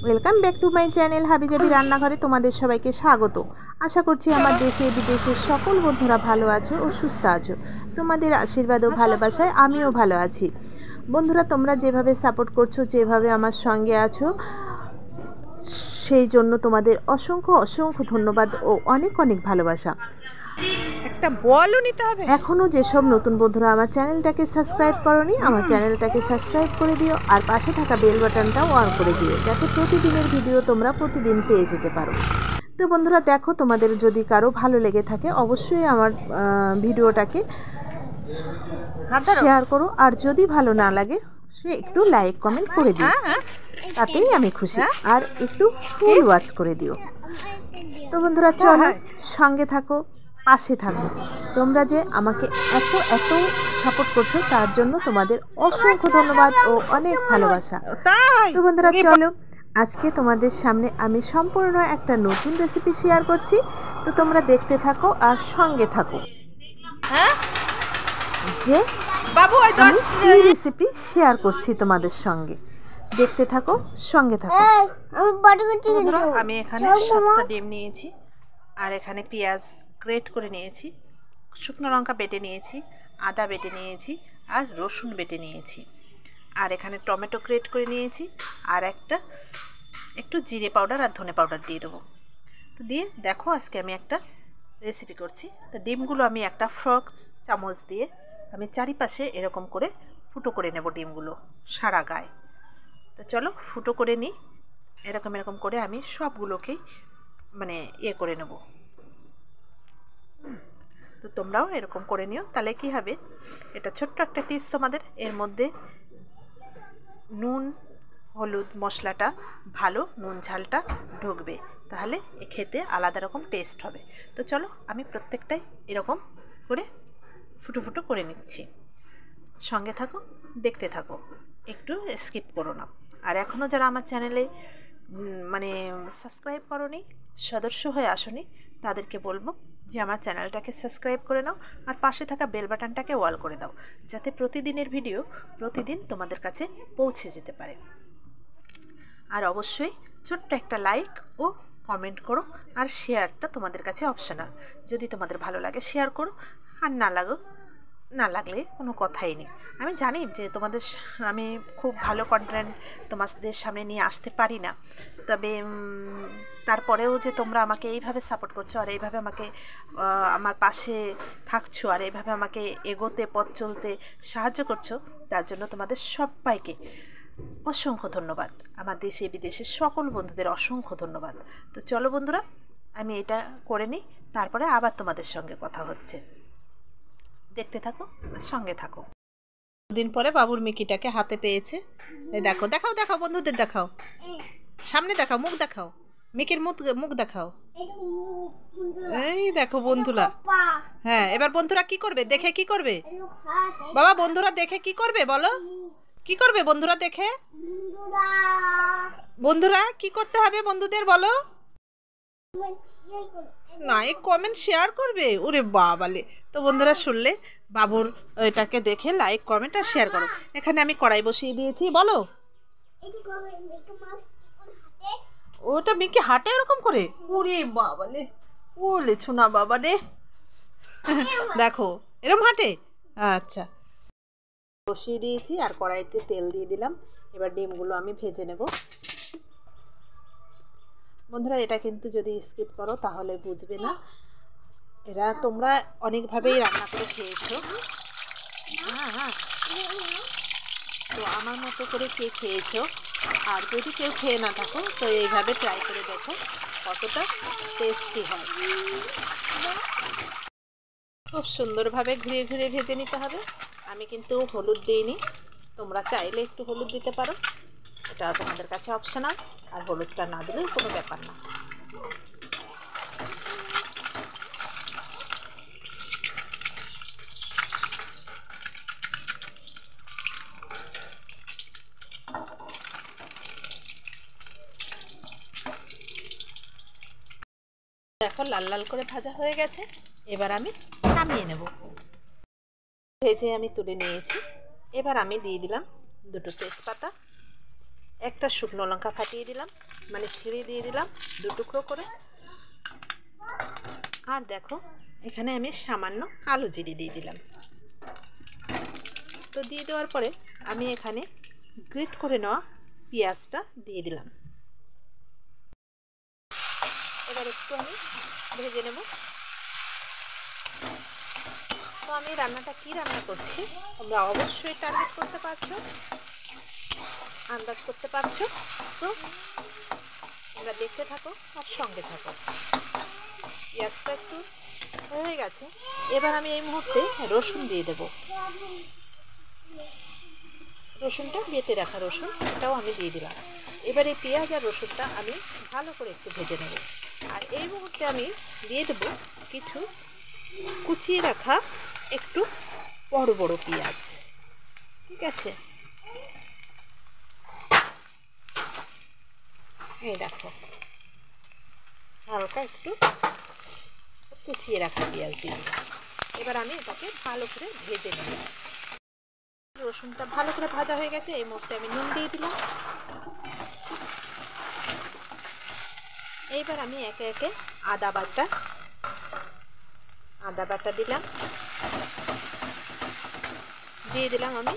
Welcome back to my channel Habijabi রান্নাঘরে তোমাদের সবাইকে স্বাগত। আশা করছি আমার দেশে বিদেশের সকল বন্ধুরা ভালো আছো ও সুস্থ আছো। তোমাদের আশীর্বাদ ও ভালোবাসায় আমিও ভালো আছি। বন্ধুরা, তোমরা যেভাবে সাপোর্ট করছো, যেভাবে আমার সঙ্গে আছো, সেই জন্য তোমাদের অসংখ্য অসংখ্য ধন্যবাদ ও অনেক অনেক ভালোবাসা। একটা বলও নিতে হবে। এখনও যেসব নতুন বন্ধুরা আমার চ্যানেলটাকে সাবস্ক্রাইব করোনি, আমার চ্যানেলটাকে সাবস্ক্রাইব করে দিও আর পাশে থাকা বেল বাটনটাও অন করে দিও, যাতে প্রতিদিনের ভিডিও তোমরা প্রতিদিন পেয়ে যেতে পারো। তো বন্ধুরা দেখো, তোমাদের যদি কারো ভালো লেগে থাকে অবশ্যই আমার ভিডিওটাকে শেয়ার করো, আর যদি ভালো না লাগে সে একটু লাইক কমেন্ট করে দিও, তাতেই আমি খুশি। আর একটু ফুল ওয়াচ করে দিও। তো বন্ধুরা চলো, সঙ্গে থাকো, পাশে থাকো। তোমরা যে আমাকে এত এত সাপোর্ট করছো তার জন্য তোমাদের অসংখ্য ধন্যবাদ ও অনেক ভালোবাসা। তো বন্ধুরা চলো, আজকে তোমাদের সামনে আমি সম্পূর্ণ একটা নতুন রেসিপি শেয়ার করছি। তো তোমরা দেখতে থাকো আর সঙ্গে থাকো যে আমি এই রেসিপি শেয়ার করছি তোমাদের সঙ্গে। দেখতে থাকো, সঙ্গে থাকো। আমি এখানে 7টা ডিম নিয়েছি, আর এখানে পেঁয়াজ গ্রেট করে নিয়েছি, শুকনো লঙ্কা বেটে নিয়েছি, আদা বেটে নিয়েছি, আর রসুন বেটে নিয়েছি, আর এখানে টমেটো গ্রেট করে নিয়েছি, আর একটু জিরে পাউডার আর ধনে পাউডার দিয়ে দেবো। তো দিয়ে দেখো, আজকে আমি একটা রেসিপি করছি। তো ডিমগুলো আমি একটা ফর্ক চামচ দিয়ে আমি চারিপাশে এরকম করে ফুটো করে নেব ডিমগুলো সারা গায়ে। তো চলো ফুটো করে নিই। এরকম করে আমি সবগুলোকেই মানে করে নেব। তো তোমরাও এরকম করে নিও, তাহলে কি হবে, এটা ছোট্ট একটা টিপস তোমাদের। এর মধ্যে নুন হলুদ মশলাটা ভালো, নুন ঝালটা ঢুকবে, তাহলে খেতে আলাদা রকম টেস্ট হবে। তো চলো আমি প্রত্যেকটাই এরকম করে ফুটো ফুটো করে নিচ্ছি। সঙ্গে থাকো, দেখতে থাকো, একটু স্কিপ করো না। আর এখনও যারা আমার চ্যানেলে মানে সাবস্ক্রাইব করোনি, সদস্য হয়ে আসোনি, তাদেরকে বলবো যে আমার চ্যানেলটাকে সাবস্ক্রাইব করে নাও আর পাশে থাকা বেল বাটনটাকে অল করে দাও, যাতে প্রতিদিনের ভিডিও প্রতিদিন তোমাদের কাছে পৌঁছে যেতে পারে। আর অবশ্যই ছোট্ট একটা লাইক ও কমেন্ট করো, আর শেয়ারটা তোমাদের কাছে অপশনাল। যদি তোমাদের ভালো লাগে শেয়ার করো, আর না লাগলে কোনো কথাই নেই। আমি জানি যে আমি খুব ভালো কন্টেন্ট তোমাদের সামনে নিয়ে আসতে পারি না, তবে তারপরেও যে তোমরা আমাকে এইভাবে সাপোর্ট করছো আর এইভাবে আমাকে আমার পাশে থাকছো আর এইভাবে আমাকে এগোতে পথ চলতে সাহায্য করছো, তার জন্য তোমাদের সবাইকে অসংখ্য ধন্যবাদ। আমার দেশে বিদেশের সকল বন্ধুদের অসংখ্য ধন্যবাদ। তো চলো বন্ধুরা, আমি এটা করে নিই, তারপরে আবার তোমাদের সঙ্গে কথা হচ্ছে। দেখতে থাকো, সঙ্গে থাকো। দিন পরে বাবুর মিকিটাকে হাতে পেয়েছে। এই দেখো, দেখাও দেখাও, বন্ধুদের দেখাও, সামনে দেখাও, মুখ দেখাও, মিকির মুখ দেখাও। এই দেখো বন্ধুরা, হ্যাঁ এবার বন্ধুরা কি করবে, দেখে কি করবে বাবা, বন্ধুরা দেখে কি করবে বলো, কি করবে বন্ধুরা দেখে? বন্ধুরা কি করতে হবে বন্ধুদের বলো? না, এই কমেন্ট শেয়ার করবে। ওরে বাবালে। তো বন্ধুরা শুনলে, বাবুর এটাকে দেখে লাইক কমেন্ট আর শেয়ার করো। এখানে আমি কড়াই বসিয়ে দিয়েছি, বলো। ওটা মিকি হাঁটে এরকম করে? ওরে বাবালে, ওলে ছোনা বাবা রে, দেখো এরকম হাঁটে। আচ্ছা, বসিয়ে দিয়েছি আর কড়াইতে তেল দিয়ে দিলাম। এবার ডিমগুলো আমি ভেজে নেব। বন্ধুরা এটা কিন্তু যদি স্কিপ করো তাহলে বুঝবে না। এরা তোমরা অনেকভাবেই রান্না করে খেয়েছো, হ্যাঁ, তো আমার মতো করে কে খেয়েছো, আর যদি কেউ খেয়ে না থাকো তো এইভাবে ট্রাই করে দেখো কতটা টেস্টি হয়। খুব সুন্দরভাবে ঘুরিয়ে ঘুরিয়ে ভেজে নিতে হবে। আমি কিন্তু হলুদ দিইনি, তোমরা চাইলে একটু হলুদ দিতে পারো, এটা তোমাদের কাছে অপশনাল, আর হলুদটা না দিলেও কোনো ব্যাপার না। দেখো লাল লাল করে ভাজা হয়ে গেছে, এবার আমি নামিয়ে নেব। ভেজে আমি তুলে নিয়েছি। এবার আমি দিয়ে দিলাম 2টো তেজপাতা, একটা শুকনো লঙ্কা ফাটিয়ে দিলাম, মানে ছিঁড়ে দিয়ে দিলাম 2 টুকরো করে। আর দেখো এখানে আমি সামান্য কালো জিরে দিয়ে দিলাম। তো দিয়ে দেওয়ার পরে আমি এখানে গ্রেট করে নেওয়া পেঁয়াজটা দিয়ে দিলাম। এবার একটু আমি ভেজে নেব। তো আমি রান্নাটা কি রান্না করছি তোমরা অবশ্যই টার্গেট করতে পারছো, আন্দাজ করতে পারছো। তো তোমরা দেখতে থাকো আর সঙ্গে থাকো। পেঁয়াজটা একটু হয়ে গেছে, এবার আমি এই মুহূর্তে রসুন দিয়ে দেব। রসুনটা বেটে রাখা রসুন, এটাও আমি দিয়ে দিলাম। এবার এই পেঁয়াজ আর রসুনটা আমি ভালো করে একটু ভেজে নেব। আর এই মুহূর্তে আমি দিয়ে দেব কিছু কুচিয়ে রাখা একটু বড় বড় পেঁয়াজ। ঠিক আছে, এই দেখো হালকা একটু কুচিয়ে রাখা পেঁয়াজ দিয়ে দিলাম। এবার আমি এটাকে ভালো করে ভেজে নেব। রসুনটা ভালো করে ভাজা হয়ে গেছে, এই মুহূর্তে আমি নুন দিয়ে দিলাম। এইবার আমি একে একে আদা বাটা দিলাম। দিয়ে দিলাম আমি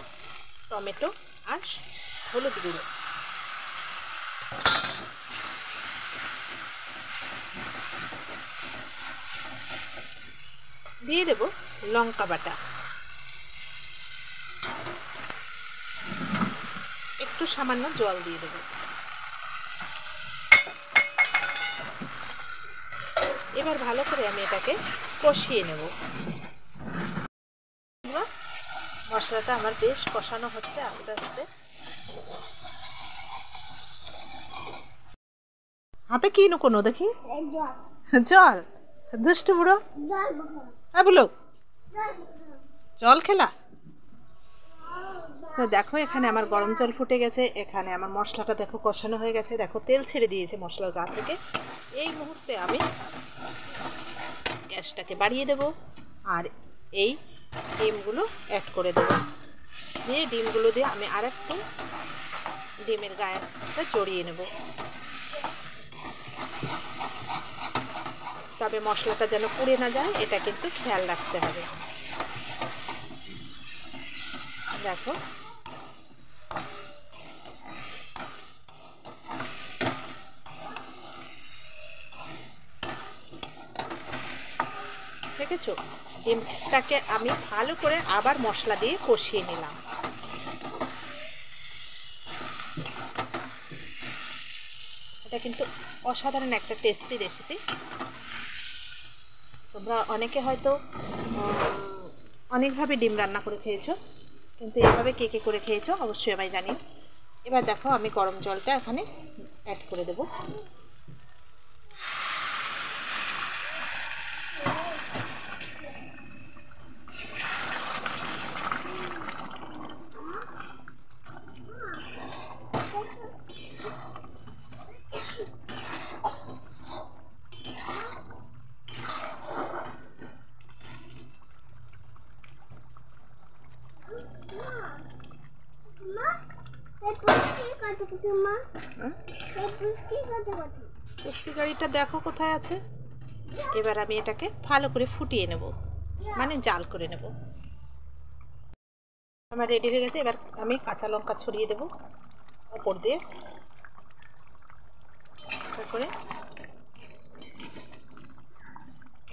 টমেটো আর হলুদ গুঁড়ো। দিয়ে দেব লঙ্কা বাটা, একটু সামান্য জল দিয়ে দেব। এবার ভালো করে আমি এটাকে কষিয়ে নেব। মশলাটা আমার বেশ কষানো হচ্ছে আস্তে আস্তে। হাতে কি কোনো দেখি জল, দুষ্টু বুড়ো। হ্যাঁ বলো, জল খেলা। তো দেখো এখানে আমার গরম জল ফুটে গেছে, এখানে আমার মশলাটা দেখো কষানো হয়ে গেছে, দেখো তেল ছেড়ে দিয়েছে মশলার গা থেকে। এই মুহূর্তে আমি গ্যাসটাকে বাড়িয়ে দেব আর এই ডিমগুলো অ্যাড করে দেব। দিয়ে ডিমগুলো দিয়ে আমি আরেকটু ডিমের গায়েটা জড়িয়ে নেব। তবে মশলাটা যেন পুড়ে না যায় এটা কিন্তু খেয়াল রাখতে হবে। দেখো দেখেছো, ডিমটাকে আমি ভালো করে আবার মশলা দিয়ে কষিয়ে নিলাম। এটা কিন্তু অসাধারণ একটা টেস্টি রেসিপি। তোমরা অনেকে হয়তো অনেকভাবে ডিম রান্না করে খেয়েছো, কিন্তু এভাবে কে কে করে খেয়েছো অবশ্যই আমায় জানিও। এবার দেখো আমি গরম জলটা এখানে অ্যাড করে দেব। পুষ্টি গাড়িটা দেখো কোথায় আছে। এবার আমি এটাকে ভালো করে ফুটিয়ে নেব, মানে জাল করে নেব। আমার রেডি হয়ে গেছে। এবার আমি কাঁচা লঙ্কা ছড়িয়ে দেব ওপর দিয়ে। তারপরে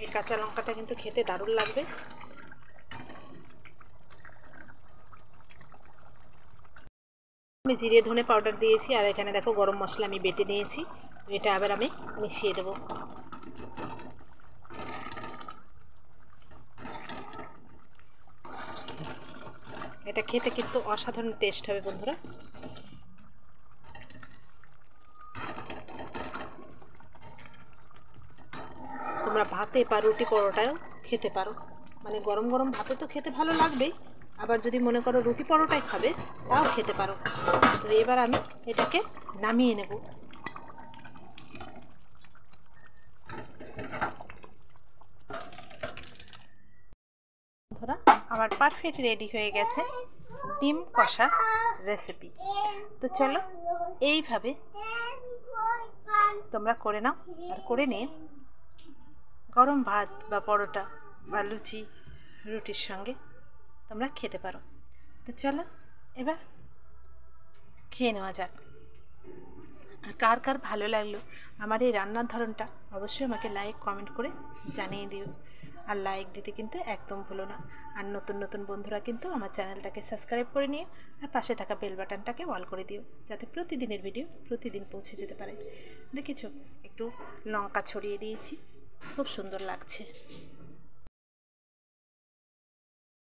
এই কাঁচা লঙ্কাটা কিন্তু খেতে দারুণ লাগবে। আমি জিরে ধনে পাউডার দিয়েছি আর এখানে দেখো গরম মশলা আমি বেটে নিয়েছি। এটা আবার আমি মিশিয়ে দেব। এটা খেতে কিন্তু অসাধারণ টেস্ট হবে বন্ধুরা। তোমরা ভাতে বা রুটি পরোটাও খেতে পারো, মানে গরম গরম ভাতে তো খেতে ভালো লাগবেই, আবার যদি মনে করো রুটি পরোটাই খাবে তাও খেতে পারো। তো এবার আমি এটাকে নামিয়ে নেব। বন্ধুরা আমার পারফেক্ট রেডি হয়ে গেছে ডিম কষা রেসিপি। তো চলো এইভাবে তোমরা করে নাও, আর করে নিয়ে গরম ভাত বা পরোটা বা লুচি রুটির সঙ্গে তোমরা খেতে পারো। তো চলো এবার খেয়ে নেওয়া যাক। আর কার কার ভালো লাগলো আমার এই রান্নার ধরনটা অবশ্যই আমাকে লাইক কমেন্ট করে জানিয়ে দিও। আর লাইক দিতে কিন্তু একদম ভুলো না। আর নতুন নতুন বন্ধুরা কিন্তু আমার চ্যানেলটাকে সাবস্ক্রাইব করে নিয়ে আর পাশে থাকা বেল বাটনটাকে অল করে দিও, যাতে প্রতিদিনের ভিডিও প্রতিদিন পৌঁছে যেতে পারে। দেখেছো, একটু লঙ্কা ছড়িয়ে দিয়েছি, খুব সুন্দর লাগছে।